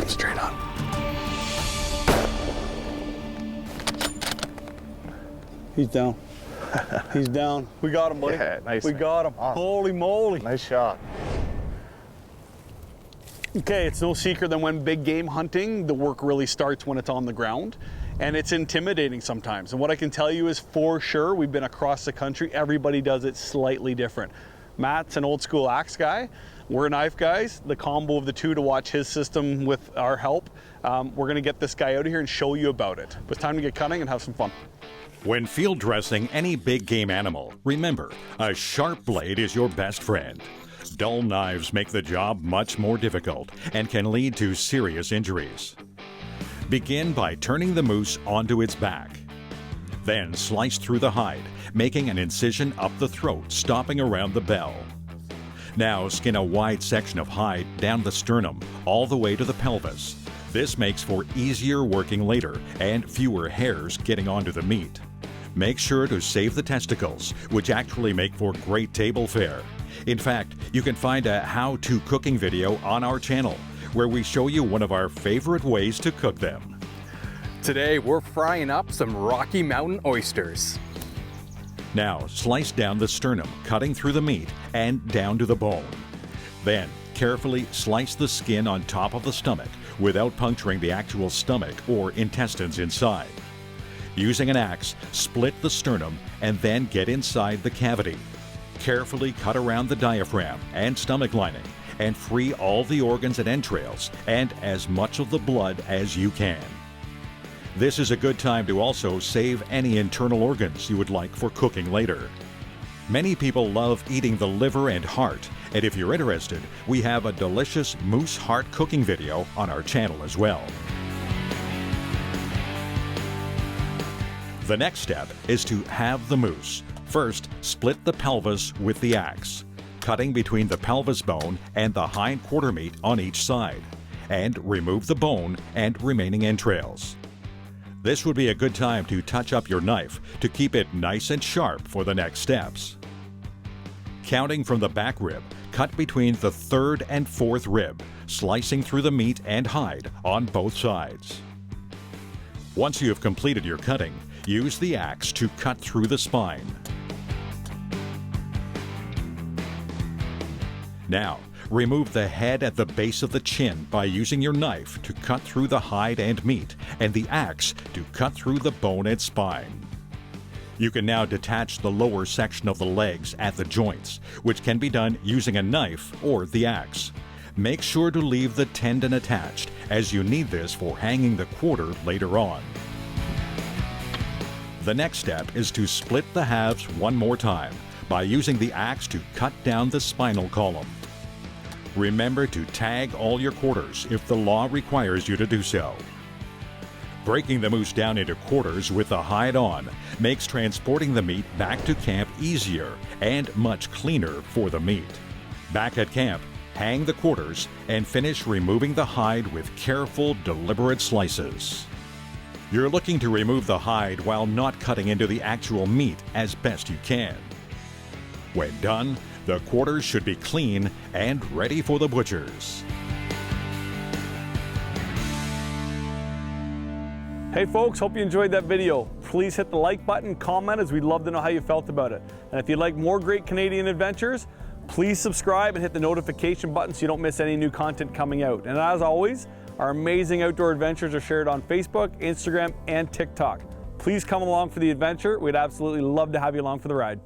Straight on. He's down. He's down. We got him, buddy. Yeah, nice. We got him. Awesome. Holy moly. Nice shot. Okay, it's no secret that when big game hunting, the work really starts when it's on the ground, and it's intimidating sometimes. And what I can tell you is for sure, we've been across the country, everybody does it slightly different. Matt's an old school axe guy. We're knife guys. The combo of the two to watch his system with our help. We're gonna get this guy out of here and show you about it. But it's time to get cutting and have some fun. When field dressing any big game animal, remember, a sharp blade is your best friend. Dull knives make the job much more difficult and can lead to serious injuries. Begin by turning the moose onto its back. Then slice through the hide, making an incision up the throat, stopping around the bell. Now skin a wide section of hide down the sternum, all the way to the pelvis. This makes for easier working later and fewer hairs getting onto the meat. Make sure to save the testicles, which actually make for great table fare. In fact, you can find a how-to cooking video on our channel, where we show you one of our favorite ways to cook them. Today, we're frying up some Rocky Mountain oysters. Now, slice down the sternum, cutting through the meat and down to the bone. Then, carefully slice the skin on top of the stomach without puncturing the actual stomach or intestines inside. Using an axe, split the sternum and then get inside the cavity. Carefully cut around the diaphragm and stomach lining and free all the organs and entrails and as much of the blood as you can. This is a good time to also save any internal organs you would like for cooking later. Many people love eating the liver and heart, and if you're interested, we have a delicious moose heart cooking video on our channel as well. The next step is to halve the moose. First, split the pelvis with the axe, cutting between the pelvis bone and the hind quarter meat on each side, and remove the bone and remaining entrails. This would be a good time to touch up your knife to keep it nice and sharp for the next steps. Counting from the back rib, cut between the third and fourth rib, slicing through the meat and hide on both sides. Once you have completed your cutting, use the axe to cut through the spine. Now, remove the head at the base of the chin by using your knife to cut through the hide and meat, and the axe to cut through the bone and spine. You can now detach the lower section of the legs at the joints, which can be done using a knife or the axe. Make sure to leave the tendon attached, as you need this for hanging the quarter later on. The next step is to split the halves one more time by using the axe to cut down the spinal column. Remember to tag all your quarters if the law requires you to do so. Breaking the moose down into quarters with the hide on makes transporting the meat back to camp easier and much cleaner for the meat. Back at camp, hang the quarters and finish removing the hide with careful, deliberate slices. You're looking to remove the hide while not cutting into the actual meat as best you can. When done, the quarters should be clean and ready for the butchers. Hey folks, hope you enjoyed that video. Please hit the like button, comment, as we'd love to know how you felt about it. And if you'd like more great Canadian adventures, please subscribe and hit the notification button so you don't miss any new content coming out. And as always, our amazing outdoor adventures are shared on Facebook, Instagram, and TikTok. Please come along for the adventure. We'd absolutely love to have you along for the ride.